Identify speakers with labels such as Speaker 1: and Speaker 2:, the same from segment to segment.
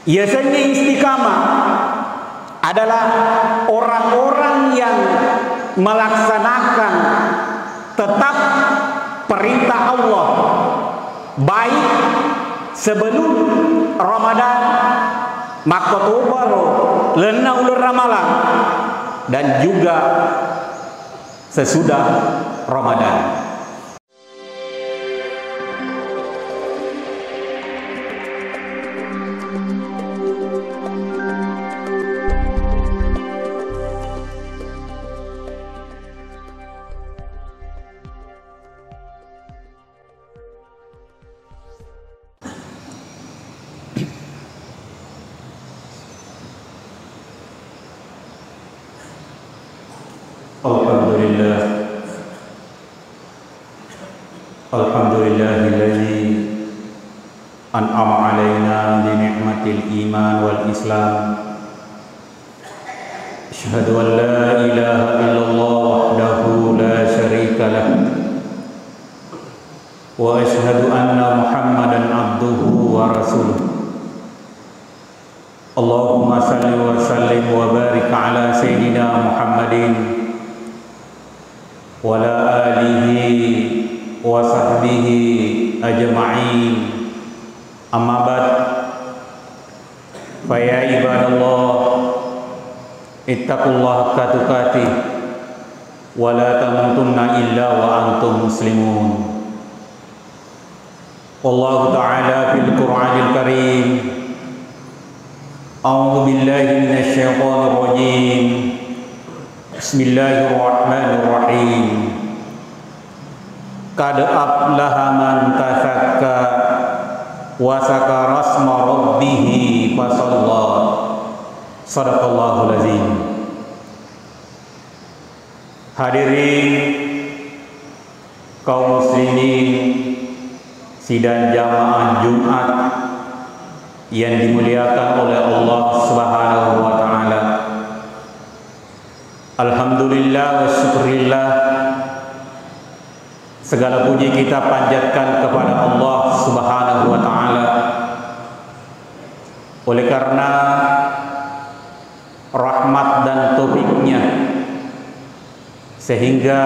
Speaker 1: Biasanya istiqamah adalah orang-orang yang melaksanakan tetap perintah Allah, baik sebelum Ramadan makotobaro lena ulur ramalan, dan juga sesudah Ramadan.
Speaker 2: Alhamdulillahilladzi an'ama alaina bi ni'matil iman wal islam. Asyhadu an la ilaha illallah wahdahu la syarika lah, wa asyhadu anna Muhammadan abduhu wa rasuluh. Allahumma salli wa sallim wa barik ala sayyidina Muhammadin wa ala alihi wa sahbihi ajma'in. Amma ba'd, fa ya ibadallah ittaqullaha haqqa tuqatih wa la tamutunna illa wa antum muslimun. Wallahu ta'ala fil Qur'anil Karim, a'udzu billahi minasy syaithanir rajim. Bismillahirrahmanirrahim. Qad aflaha man tazakka wa zakara asma rabbih fasalla. Shadaqallahul azim. Hadirin kaum muslimin sidang jamaah Jumat yang dimuliakan oleh Allah Subhanahu wa taala. Alhamdulillah wa syukurillah, segala puji kita panjatkan kepada Allah Subhanahu wa taala. Oleh karena rahmat dan taufiknya, sehingga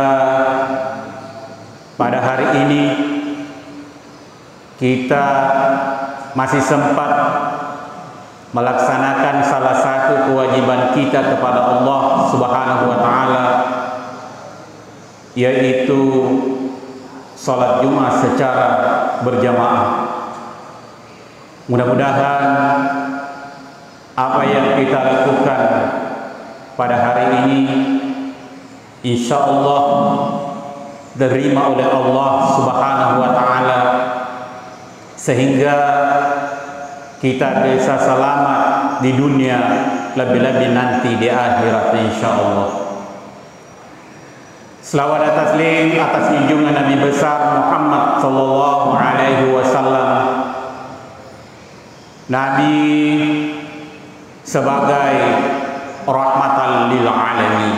Speaker 2: pada hari ini kita masih sempat melaksanakan salah satu kewajiban kita kepada Allah Subhanahu wa taala, yaitu salat Jumat secara berjamaah. Mudah-mudahan apa yang kita lakukan pada hari ini insya Allah diterima oleh Allah Subhanahu wa taala, sehingga kita bisa selamat di dunia, lebih-lebih nanti di akhirat insya Allah. Selawat dan taslim atas junjungan Nabi besar Muhammad sallallahu alaihi wasallam, Nabi sebagai rahmatan lil alamin.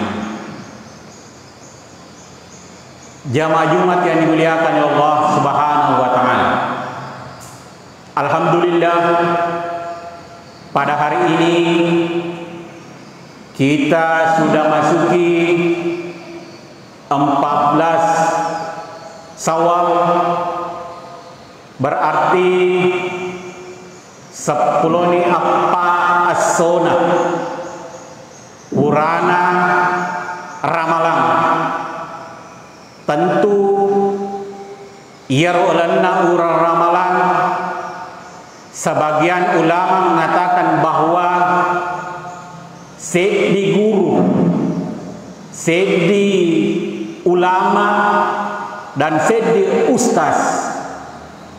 Speaker 2: Jamaah Jumat yang dimuliakan oleh Allah Subhanahu wa taala. Alhamdulillah, pada hari ini kita sudah masuki 14 Syawal, berarti 10 ni apa as-sona purana ramalan. Tentu yarulanna urang ramalan, sebagian ulama mengatakan bahwa sedi guru, sedi ulama, dan sedi ustaz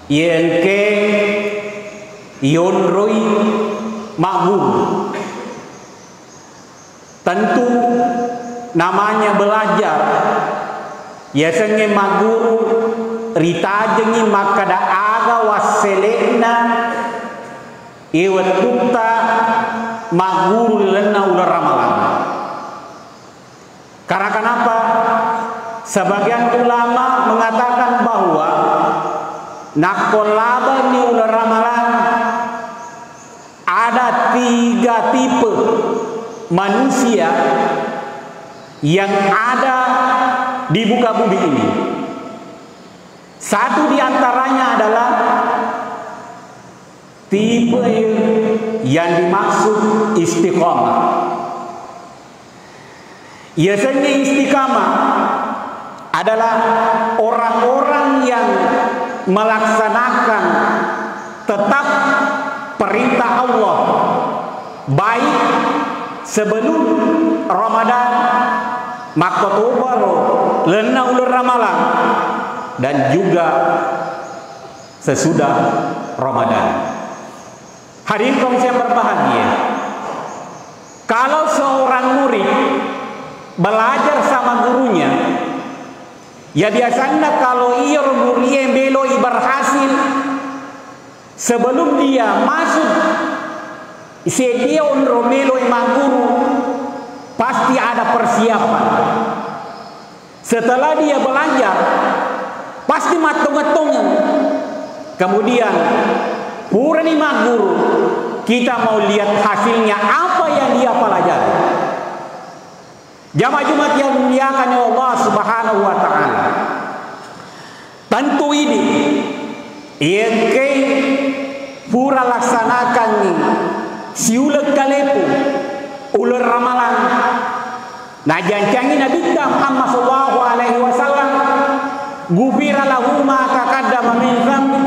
Speaker 2: yang ke yonroi maghum. Tentu namanya belajar, biasanya maguru ritajengi maka da aga waselena iwatuta maguru lena ular ramalan. Karena kenapa? Sebagian ulama mengatakan bahwa nakolaba ni ular ramalan ada manusia yang ada di muka bumi ini. Satu di antaranya adalah tipe yang dimaksud istiqamah. Biasanya istiqamah adalah orang-orang yang melaksanakan tetap perintah Allah, baik sebelum Ramadan, Makkotobaro, lena ulur ramalan, dan juga sesudah Ramadan. Hadirin kaum yang berbahagia, kalau seorang murid belajar sama gurunya, ya biasanya kalau ia murid beloi berhasil, sebelum dia masuk sedia meloi guru, pasti ada persiapan. Setelah dia belajar, pasti matang-matang. Kemudian purani guru, kita mau lihat hasilnya apa yang dia pelajari. Jamaah Jumat yang dimuliakan oleh Allah Subhanahu wa taala. Tentu ini yang pura laksanakan ni siuleg kalepu ulur ramalan. Nah jancangi Nabi Muhammad sallallahu alaihi wasallam, gufira lahu ma taqaddama min dzambi.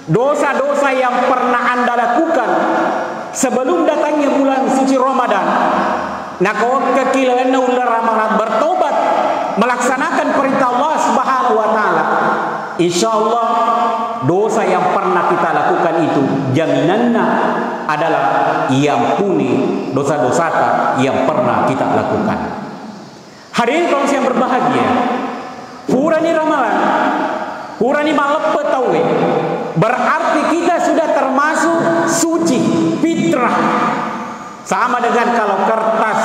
Speaker 2: Dosa-dosa yang pernah Anda lakukan sebelum datangnya bulan suci Ramadan. Nah kalau kekilan ular ramalan bertobat, melaksanakan perintah Allah Subhanahu wa taala, insyaallah dosa yang pernah kita lakukan itu jaminannya adalah iampuni dosa-dosa yang pernah kita lakukan. Hadirin kaum yang berbahagia, purani ramalan, purani malepe tawe, berarti kita sudah termasuk suci fitrah. Sama dengan kalau kertas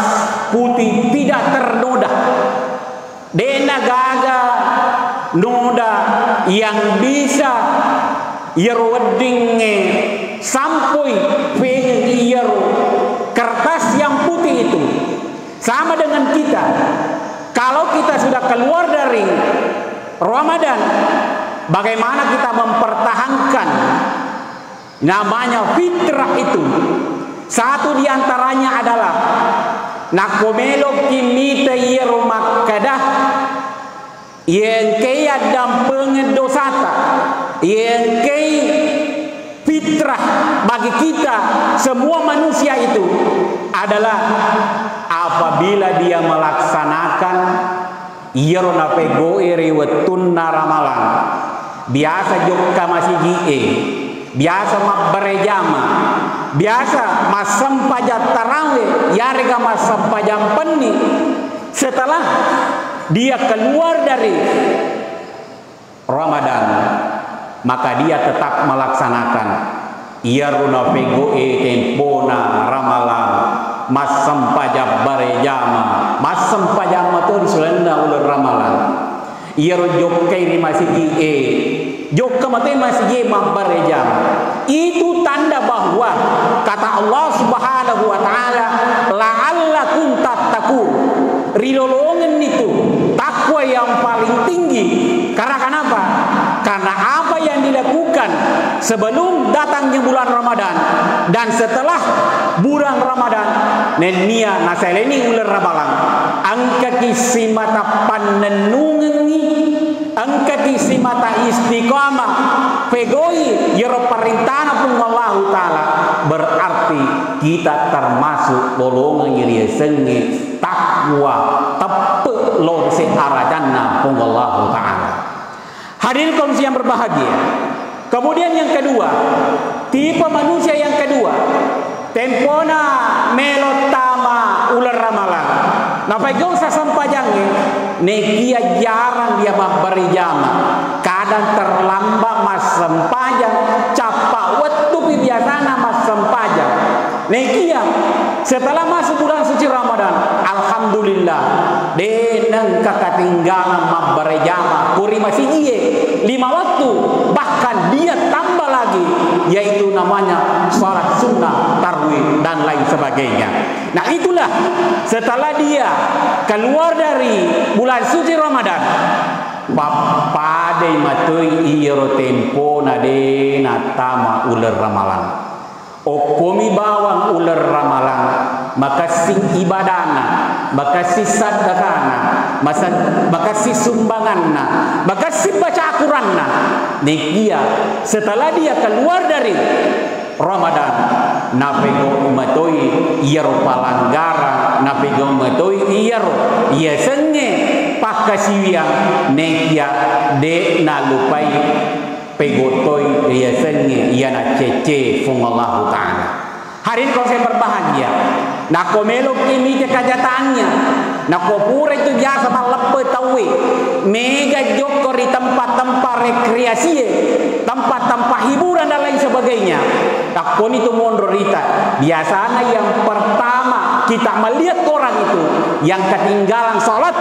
Speaker 2: putih tidak ternoda, dena gaga noda yang bisa yerwedinge sampai pengen yeru kertas yang putih itu. Sama dengan kita, kalau kita sudah keluar dari Ramadan, bagaimana kita mempertahankan namanya fitrah itu? Satu diantaranya adalah nakomelo kimita yeru makkadah yang kaya dampengen dosata, yang kaya fitrah bagi kita semua manusia itu adalah apabila dia melaksanakan yeru napego iriwetun naramalan, biasa jokka masih gie, biasa berejama, biasa masam pajak tarawih, yarga masam pajak penni. Setelah dia keluar dari Ramadan, maka dia tetap melaksanakan yaruna pego tempona ramalan, masam pajak berejama, masam pajak matu disulenda ulur ramalan. Iyaru jokai ni masih jokka mate masih berejama. Itu tanda bahwa kata Allah Subhanahu wa taala, la'allakum tattaqun. Rilolongan itu takwa yang paling tinggi. Karena kenapa? Karena apa yang dilakukan sebelum datangnya bulan Ramadan dan setelah bulan Ramadan, nenia naseleni ular rabalang angka kisimata panenungi, angka kisimata istiqamah pegoi yero perintahna pun Allah taala, berarti kita termasuk golongan yang senge takwa tepe lor se arajanna pun Allah taala. Hadirin kaum yang berbahagia, kemudian yang kedua, tipe manusia yang kedua, tempona melotama ular ramalan. Napa jauh sasampajangnya, nekia jarang dia berjama, kadang terlambat mas sempajang, capa waktu biasana mas sempajang. Nekia setelah masuk bulan suci Ramadan, alhamdulillah deneng ketinggalan berjamaah kuri masih 5 waktu, bahkan dia tambah lagi, yaitu namanya salat sunnah, tarawih dan lain sebagainya. Nah itulah setelah dia keluar dari bulan suci Ramadan, pada matui iro tempo nade natama ular ramalan. Okomi bawang ular ramalan, maka sing ibadana, maka si sadakana, maka si sumbanganna, maka si baca Al-Quranna. Nekia setelah dia keluar dari Ramadan, napego matoi iro palanggaran, napego matoi iro ia senge pakasiwiang nekia de nalupai pegotoi ia senge ia na cece fung Allah Ta'ala. Hari ini kalau saya berbahagia, nak komelo ini kejataannya, nak kopura itu biasa malepe tawi, mega jokor di tempat-tempat rekreasi, tempat-tempat hiburan dan lain sebagainya. Tak kon itu mondorita. Biasanya yang pertama kita melihat orang itu yang ketinggalan sholat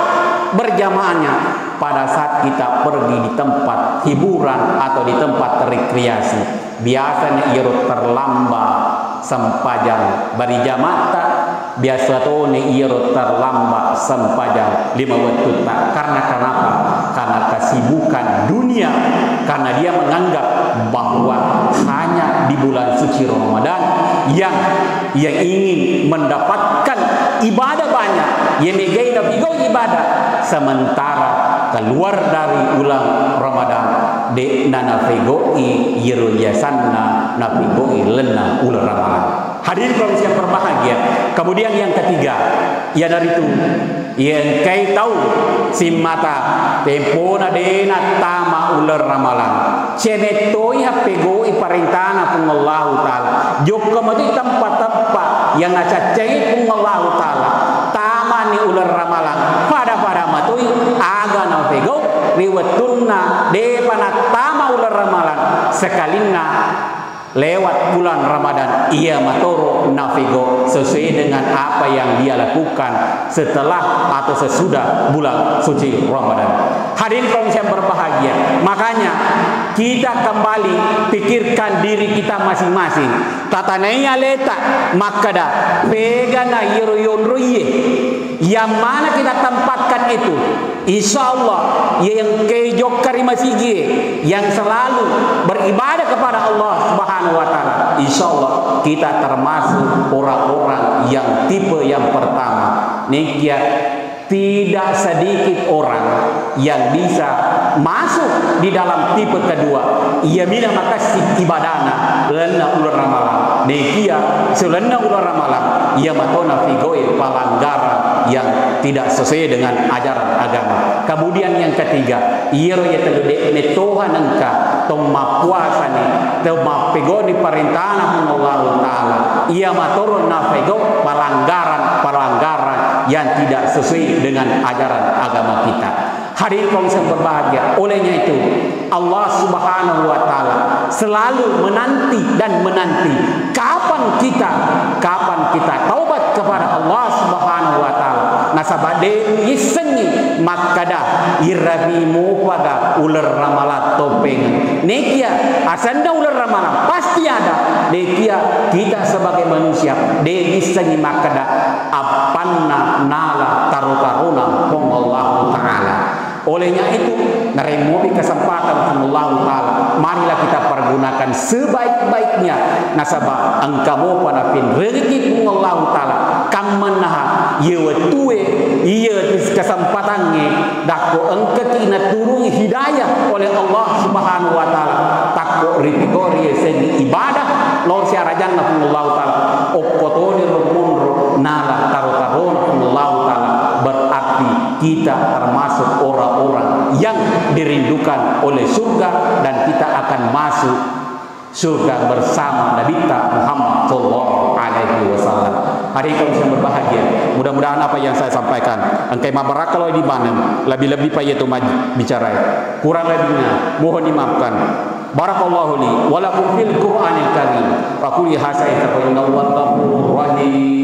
Speaker 2: berjamaahnya pada saat kita pergi di tempat hiburan atau di tempat rekreasi. Biasanya ia terlambat sempajang bari jamata, biasa tuh ia terlambat sempajang 5 waktu tak. Karena kenapa? Karena kesibukan dunia, karena dia menganggap bahwa hanya di bulan suci Ramadan yang ingin mendapatkan ibadah banyak, yang megaina bigo ibadah, sementara keluar dari bulan Ramadan de nana fegoi yero yasanna na fegoi lena ular ramalan. Hadirin kaum yang berbahagia. Kemudian yang ketiga, ya dari itu yang kai tahu si mata tempona de tama ular ramalan. Cenetoi hapegoi parintana pun Allah Ta'ala. Joko mati tempat-tempat yang ngacacai pun Allah Ta'ala. Tama ni ular ramalan. Pada matui aga na pego riwaturna de panatama ular ramalan sekalina lewat bulan Ramadan ia matoro nafigo sesuai dengan apa yang dia lakukan setelah atau sesudah bulan suci Ramadan. Hadirin kaum yang berbahagia, makanya kita kembali pikirkan diri kita masing-masing. Tatanaya leta makada pegana yeroyon roye, yang mana kita tempatkan itu. Insya Allah yang kejok karimasigie, yang selalu beribadah kepada Allah Subhanahu wa Ta'ala, insya Allah kita termasuk orang-orang yang tipe yang pertama. Nekia tidak sedikit orang yang bisa masuk di dalam tipe kedua. Ia bila makasih ibadana lena ular ramalan. Nekia selena ular ramalan ia matona figoi palanggaran yang tidak sesuai dengan ajaran agama. Kemudian yang ketiga, iro ya telude ne Tuhan engka tong mapuasa ni tong mapego ni perintahna Allah Ta'ala. Ia maturun nafego palanggaran yang tidak sesuai dengan ajaran agama kita. Hadirin kaum yang berbahagia, olehnya itu Allah Subhanahu wa Ta'ala selalu menanti kapan kita taubat kepada Allah Subhanahu wa Ta'ala. Nasabade isengi makada irabimu pada ular ramalat topeng. Nekia asanda ular ramalan pasti ada. Nekia kita sebagai manusia de isengi makada apanna nala tarutaruna pong Allah Ta'ala. Olehnya itu naremobi kesempatan Allah Ta'ala, marilah kita pergunakan sebaik-baiknya. Nasabah engkau panapin rezeki Allah Ta'ala kamanaha yewetue iya kesempatannya dako engke kina turun hidayah oleh Allah Subhanahu wa Ta'ala takko ripikori seni ibadah lor siarajan Allah Ta'ala okkotoni rumunro nala tarutarun Allah Ta'ala. Berarti kita termasuk orang-orang yang dirindukan oleh surga dan kita akan masuk surga bersama Nabi Muhammad sallallahu alaihi wasallam. Hari ini yang berbahagia, mudah-mudahan apa yang saya sampaikan engkai mabarak kalau di mana lebih-lebih payah itu bicara kurang lebihnya mohon dimaafkan. Barakallahu li wa lakum fil Qur'anil karim. Wa qul hasa inna wallahu rahim.